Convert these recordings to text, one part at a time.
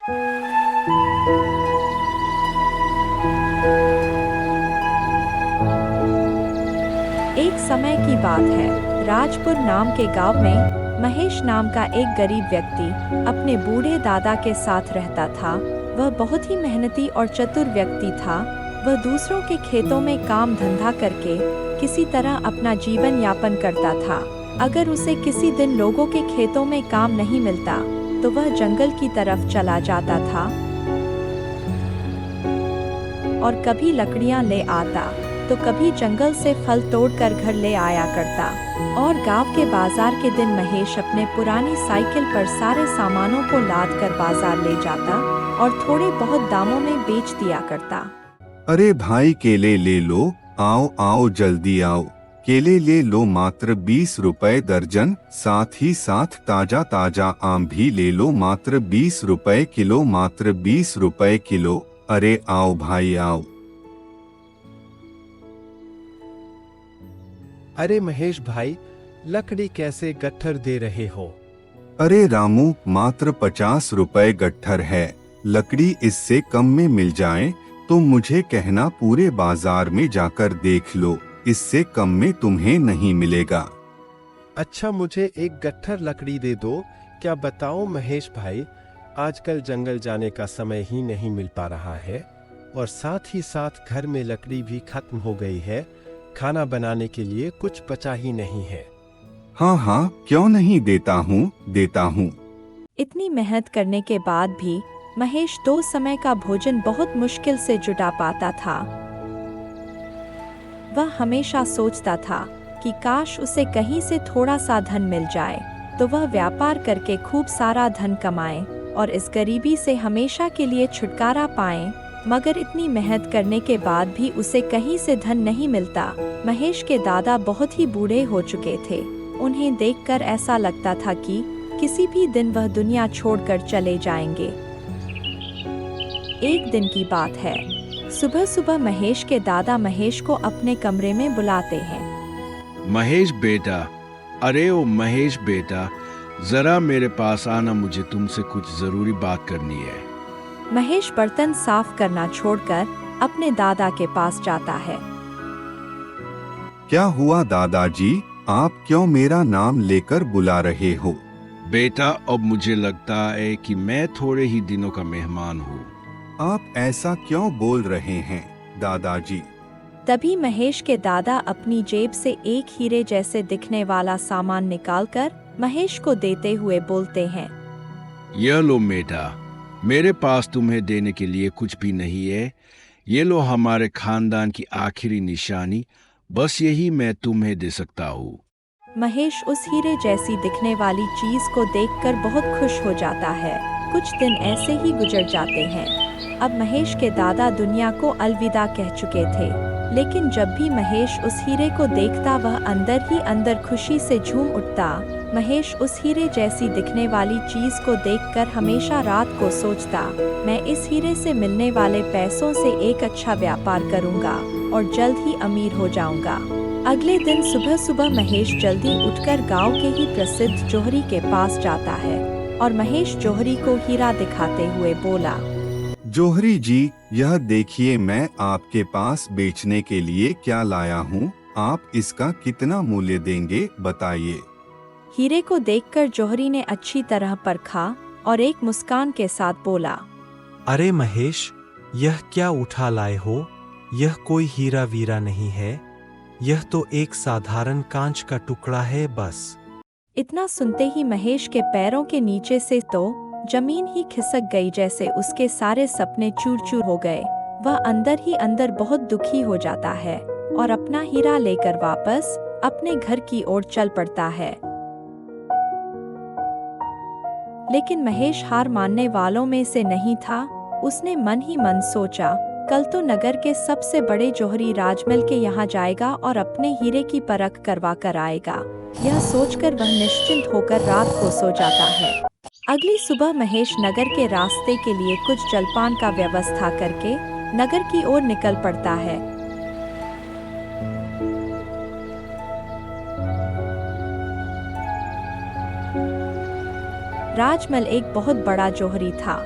एक समय की बात है, राजपुर नाम के गांव में महेश नाम का एक गरीब व्यक्ति अपने बूढ़े दादा के साथ रहता था। वह बहुत ही मेहनती और चतुर व्यक्ति था। वह दूसरों के खेतों में काम धंधा करके किसी तरह अपना जीवन यापन करता था। अगर उसे किसी दिन लोगों के खेतों में काम नहीं मिलता तो वह जंगल की तरफ चला जाता था और कभी लकड़ियां ले आता तो कभी जंगल से फल तोड़कर घर ले आया करता। और गांव के बाजार के दिन महेश अपने पुरानी साइकिल पर सारे सामानों को लाद कर बाजार ले जाता और थोड़े बहुत दामों में बेच दिया करता। अरे भाई केले ले लो, आओ आओ जल्दी आओ, केले ले लो मात्र 20 रुपए दर्जन, साथ ही साथ ताजा ताजा आम भी ले लो मात्र 20 रुपए किलो, मात्र 20 रुपए किलो। अरे आओ भाई आओ। अरे महेश भाई, लकड़ी कैसे गट्ठर दे रहे हो? अरे रामू, मात्र 50 रुपए गट्ठर है। लकड़ी इससे कम में मिल जाए तो मुझे कहना, पूरे बाजार में जाकर देख लो, इससे कम में तुम्हें नहीं मिलेगा। अच्छा, मुझे एक गट्ठर लकड़ी दे दो। क्या बताओ महेश भाई, आजकल जंगल जाने का समय ही नहीं मिल पा रहा है और साथ ही साथ घर में लकड़ी भी खत्म हो गई है। खाना बनाने के लिए कुछ बचा ही नहीं है। हाँ हाँ, क्यों नहीं, देता हूँ देता हूँ। इतनी मेहनत करने के बाद भी महेश 2 समय का भोजन बहुत मुश्किल से जुटा पाता था। वह हमेशा सोचता था कि काश उसे कहीं से थोड़ा सा धन मिल जाए तो वह व्यापार करके खूब सारा धन कमाए और इस गरीबी से हमेशा के लिए छुटकारा पाए। मगर इतनी मेहनत करने के बाद भी उसे कहीं से धन नहीं मिलता। महेश के दादा बहुत ही बूढ़े हो चुके थे। उन्हें देखकर ऐसा लगता था कि किसी भी दिन वह दुनिया छोड़कर चले जाएंगे। एक दिन की बात है, सुबह सुबह महेश के दादा महेश को अपने कमरे में बुलाते हैं। महेश बेटा, अरे ओ महेश बेटा, जरा मेरे पास आना, मुझे तुमसे कुछ जरूरी बात करनी है। महेश बर्तन साफ करना छोड़कर अपने दादा के पास जाता है। क्या हुआ दादाजी, आप क्यों मेरा नाम लेकर बुला रहे हो? बेटा, अब मुझे लगता है कि मैं थोड़े ही दिनों का मेहमान हूँ। आप ऐसा क्यों बोल रहे हैं दादाजी? तभी महेश के दादा अपनी जेब से एक हीरे जैसे दिखने वाला सामान निकालकर महेश को देते हुए बोलते हैं, यह लो बेटा, मेरे पास तुम्हें देने के लिए कुछ भी नहीं है। ये लो हमारे खानदान की आखिरी निशानी, बस यही मैं तुम्हें दे सकता हूँ। महेश उस हीरे जैसी दिखने वाली चीज को देखकर बहुत खुश हो जाता है। कुछ दिन ऐसे ही गुजर जाते हैं। अब महेश के दादा दुनिया को अलविदा कह चुके थे, लेकिन जब भी महेश उस हीरे को देखता वह अंदर ही अंदर खुशी से झूम उठता। महेश उस हीरे जैसी दिखने वाली चीज को देखकर हमेशा रात को सोचता, मैं इस हीरे से मिलने वाले पैसों से एक अच्छा व्यापार करूंगा और जल्द ही अमीर हो जाऊंगा। अगले दिन सुबह सुबह महेश जल्दी उठकर गांव के ही प्रसिद्ध जौहरी के पास जाता है और महेश जौहरी को हीरा दिखाते हुए बोला, जौहरी जी, यह देखिए, मैं आपके पास बेचने के लिए क्या लाया हूँ। आप इसका कितना मूल्य देंगे, बताइए। हीरे को देखकर जौहरी ने अच्छी तरह परखा और एक मुस्कान के साथ बोला, अरे महेश, यह क्या उठा लाए हो? यह कोई हीरा वीरा नहीं है, यह तो एक साधारण कांच का टुकड़ा है बस। इतना सुनते ही महेश के पैरों के नीचे से तो जमीन ही खिसक गई, जैसे उसके सारे सपने चूर चूर हो गए। वह अंदर ही अंदर बहुत दुखी हो जाता है और अपना हीरा लेकर वापस अपने घर की ओर चल पड़ता है। लेकिन महेश हार मानने वालों में से नहीं था। उसने मन ही मन सोचा, कल तो नगर के सबसे बड़े जौहरी राजमहल के यहाँ जाएगा और अपने हीरे की परख करवा कर आएगा। यह सोचकर वह निश्चिंत होकर रात को सो जाता है। अगली सुबह महेश नगर के रास्ते के लिए कुछ जलपान का व्यवस्था करके नगर की ओर निकल पड़ता है। राजमहल एक बहुत बड़ा जौहरी था।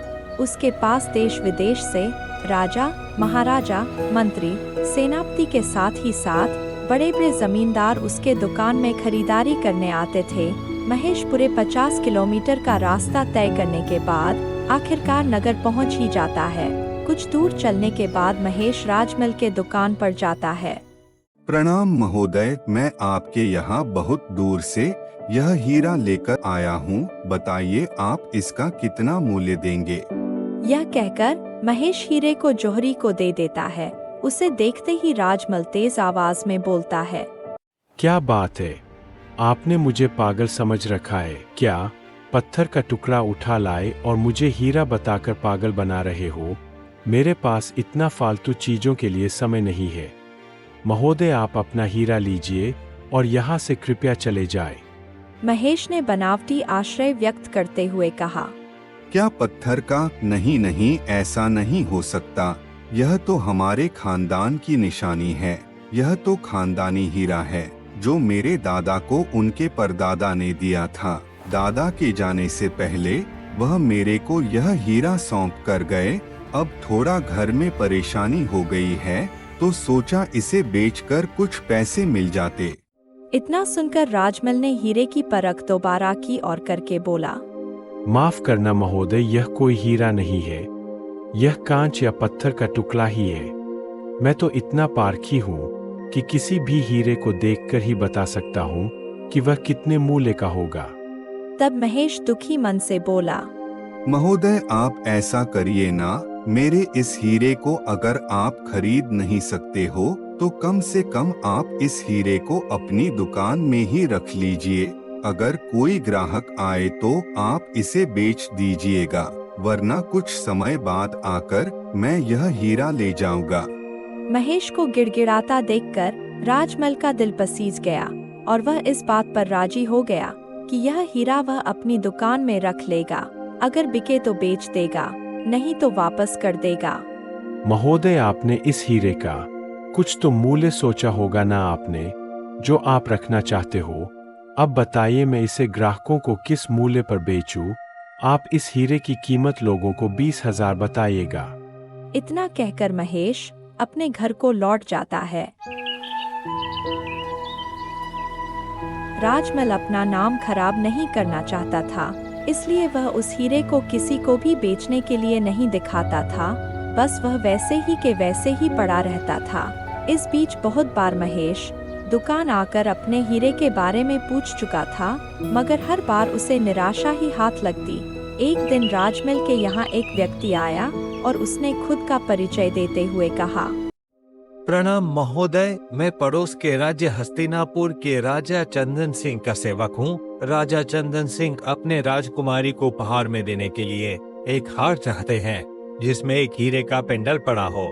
उसके पास देश विदेश से राजा, महाराजा, मंत्री, सेनापति के साथ ही साथ बड़े बड़े जमींदार उसके दुकान में खरीदारी करने आते थे। महेश पूरे 50 किलोमीटर का रास्ता तय करने के बाद आखिरकार नगर पहुंच ही जाता है। कुछ दूर चलने के बाद महेश राजमल के दुकान पर जाता है। प्रणाम महोदय, मैं आपके यहाँ बहुत दूर से यह हीरा लेकर आया हूँ। बताइए आप इसका कितना मूल्य देंगे? यह कहकर महेश हीरे को जौहरी को दे देता है। उसे देखते ही राजमल तेज आवाज में बोलता है, क्या बात है, आपने मुझे पागल समझ रखा है क्या? पत्थर का टुकड़ा उठा लाए और मुझे हीरा बताकर पागल बना रहे हो। मेरे पास इतना फालतू चीजों के लिए समय नहीं है। महोदय, आप अपना हीरा लीजिए और यहाँ से कृपया चले जाए। महेश ने बनावटी आश्रय व्यक्त करते हुए कहा, क्या पत्थर का? नहीं नहीं, ऐसा नहीं हो सकता। यह तो हमारे खानदान की निशानी है। यह तो खानदानी हीरा है जो मेरे दादा को उनके परदादा ने दिया था। दादा के जाने से पहले वह मेरे को यह हीरा सौंप कर गए। अब थोड़ा घर में परेशानी हो गई है तो सोचा इसे बेचकर कुछ पैसे मिल जाते। इतना सुनकर राजमल ने हीरे की परख दोबारा की और करके बोला, माफ करना महोदय, यह कोई हीरा नहीं है। यह कांच या पत्थर का टुकड़ा ही है। मैं तो इतना पारखी हूँ कि किसी भी हीरे को देखकर ही बता सकता हूँ कि वह कितने मूल्य का होगा। तब महेश दुखी मन से बोला, महोदय, आप ऐसा करिए ना। मेरे इस हीरे को अगर आप खरीद नहीं सकते हो तो कम से कम आप इस हीरे को अपनी दुकान में ही रख लीजिए। अगर कोई ग्राहक आए तो आप इसे बेच दीजिएगा, वरना कुछ समय बाद आकर मैं यह हीरा ले जाऊंगा। महेश को गिड़गिड़ाता देखकर राजमल का दिल पसीज गया और वह इस बात पर राजी हो गया कि यह हीरा वह अपनी दुकान में रख लेगा। अगर बिके तो बेच देगा, नहीं तो वापस कर देगा। महोदय, आपने इस हीरे का कुछ तो मूल्य सोचा होगा ना आपने, जो आप रखना चाहते हो। अब बताइए मैं इसे ग्राहकों को किस मूल्य पर बेचूं? आप इस हीरे की कीमत लोगों को 20,000 बताइएगा। इतना कहकर महेश अपने घर को लौट जाता है। राजमल अपना नाम खराब नहीं करना चाहता था, इसलिए वह उस हीरे को किसी को भी बेचने के लिए नहीं दिखाता था। बस वह वैसे ही के वैसे ही पड़ा रहता था। इस बीच बहुत बार महेश दुकान आकर अपने हीरे के बारे में पूछ चुका था, मगर हर बार उसे निराशा ही हाथ लगती। एक दिन राजमल के यहाँ एक व्यक्ति आया और उसने खुद का परिचय देते हुए कहा, प्रणाम महोदय, मैं पड़ोस के राज्य हस्तिनापुर के राजा चंदन सिंह का सेवक हूँ। राजा चंदन सिंह अपने राजकुमारी को उपहार में देने के लिए एक हार चाहते हैं जिसमें एक हीरे का पेंडल पड़ा हो।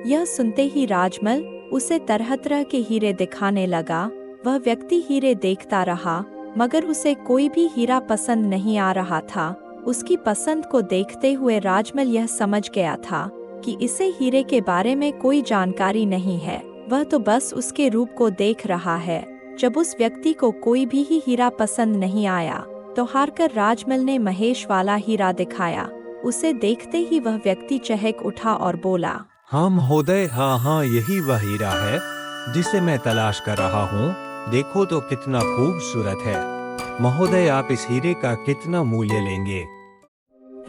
यह सुनते ही राजमल उसे तरह तरह के हीरे दिखाने लगा। वह व्यक्ति हीरे देखता रहा, मगर उसे कोई भी हीरा पसंद नहीं आ रहा था। उसकी पसंद को देखते हुए राजमल यह समझ गया था कि इसे हीरे के बारे में कोई जानकारी नहीं है। वह तो बस उसके रूप को देख रहा है। जब उस व्यक्ति को कोई भी हीरा पसंद नहीं आया तो हारकर राजमल ने महेश वाला हीरा दिखाया। उसे देखते ही वह व्यक्ति चहक उठा और बोला, हाँ महोदय, हाँ, यही वह हीरा है जिसे मैं तलाश कर रहा हूँ। देखो तो कितना खूबसूरत है। महोदय, आप इस हीरे का कितना मूल्य लेंगे?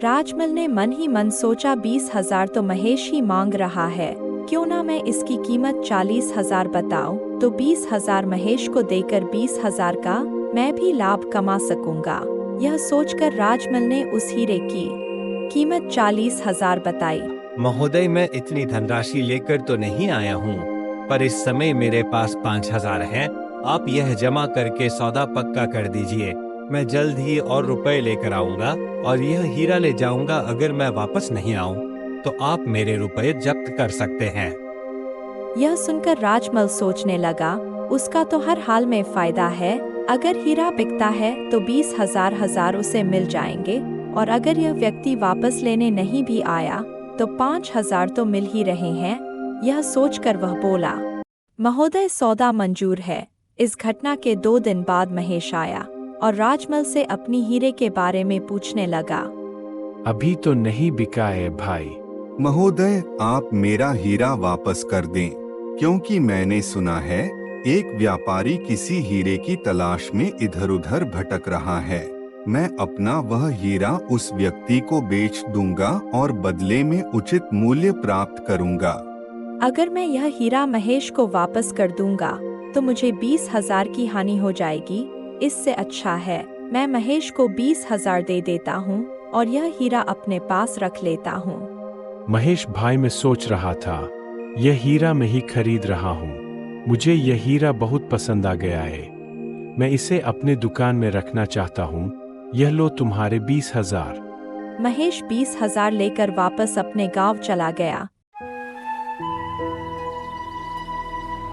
राजमल ने मन ही मन सोचा, 20,000 तो महेश ही मांग रहा है, क्यों ना मैं इसकी कीमत 40,000 बताऊं, तो 20,000 महेश को देकर 20,000 का मैं भी लाभ कमा सकूंगा। यह सोचकर राजमल ने उस हीरे की कीमत 40,000 बताई। महोदय, मैं इतनी धनराशि लेकर तो नहीं आया हूँ, पर इस समय मेरे पास 5,000 है। आप यह जमा करके सौदा पक्का कर दीजिए। मैं जल्द ही और रुपए लेकर आऊंगा और यह हीरा ले जाऊंगा। अगर मैं वापस नहीं आऊं तो आप मेरे रुपए जब्त कर सकते हैं। यह सुनकर राजमल सोचने लगा, उसका तो हर हाल में फायदा है। अगर हीरा बिकता है तो 20,000 उसे मिल जाएंगे, और अगर यह व्यक्ति वापस लेने नहीं भी आया तो 5,000 तो मिल ही रहे हैं। यह सोचकर वह बोला, महोदय, सौदा मंजूर है। इस घटना के 2 दिन बाद महेश आया और राजमल से अपनी हीरे के बारे में पूछने लगा। अभी तो नहीं बिका है भाई। महोदय, आप मेरा हीरा वापस कर दें, क्योंकि मैंने सुना है एक व्यापारी किसी हीरे की तलाश में इधर उधर भटक रहा है। मैं अपना वह हीरा उस व्यक्ति को बेच दूंगा और बदले में उचित मूल्य प्राप्त करूंगा। अगर मैं यह हीरा महेश को वापस कर दूंगा तो मुझे 20,000 की हानि हो जाएगी। इससे अच्छा है मैं महेश को 20,000 दे देता हूँ और यह हीरा अपने पास रख लेता हूँ। महेश भाई, मैं सोच रहा था यह हीरा मैं ही खरीद रहा हूँ। मुझे यह हीरा बहुत पसंद आ गया है। मैं इसे अपने दुकान में रखना चाहता हूँ। यह लो तुम्हारे 20,000। महेश 20,000 लेकर वापस अपने गांव चला गया।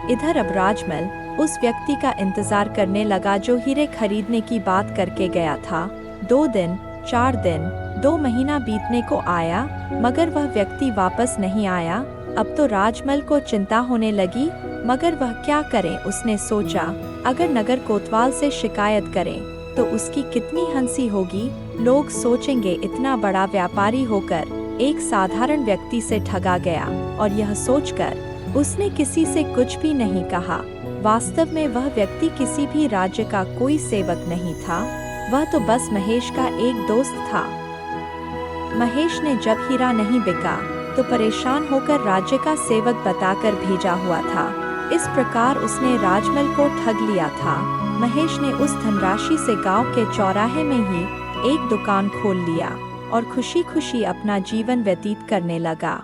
इधर अब राजमल उस व्यक्ति का इंतजार करने लगा जो हीरे खरीदने की बात करके गया था। 2 दिन, 4 दिन, 2 महीना बीतने को आया, मगर वह व्यक्ति वापस नहीं आया। अब तो राजमल को चिंता होने लगी, मगर वह क्या करे। उसने सोचा अगर नगर कोतवाल से शिकायत करें तो उसकी कितनी हंसी होगी। लोग सोचेंगे इतना बड़ा व्यापारी होकर एक साधारण व्यक्ति से ठगा गया, और यह सोचकर उसने किसी से कुछ भी नहीं कहा। वास्तव में वह व्यक्ति किसी भी राज्य का कोई सेवक नहीं था, वह तो बस महेश का एक दोस्त था। महेश ने जब हीरा नहीं बिका तो परेशान होकर राज्य का सेवक बताकर भेजा हुआ था। इस प्रकार उसने राजमल को ठग लिया था। महेश ने उस धनराशि से गांव के चौराहे में ही एक दुकान खोल लिया और खुशी खुशी अपना जीवन व्यतीत करने लगा।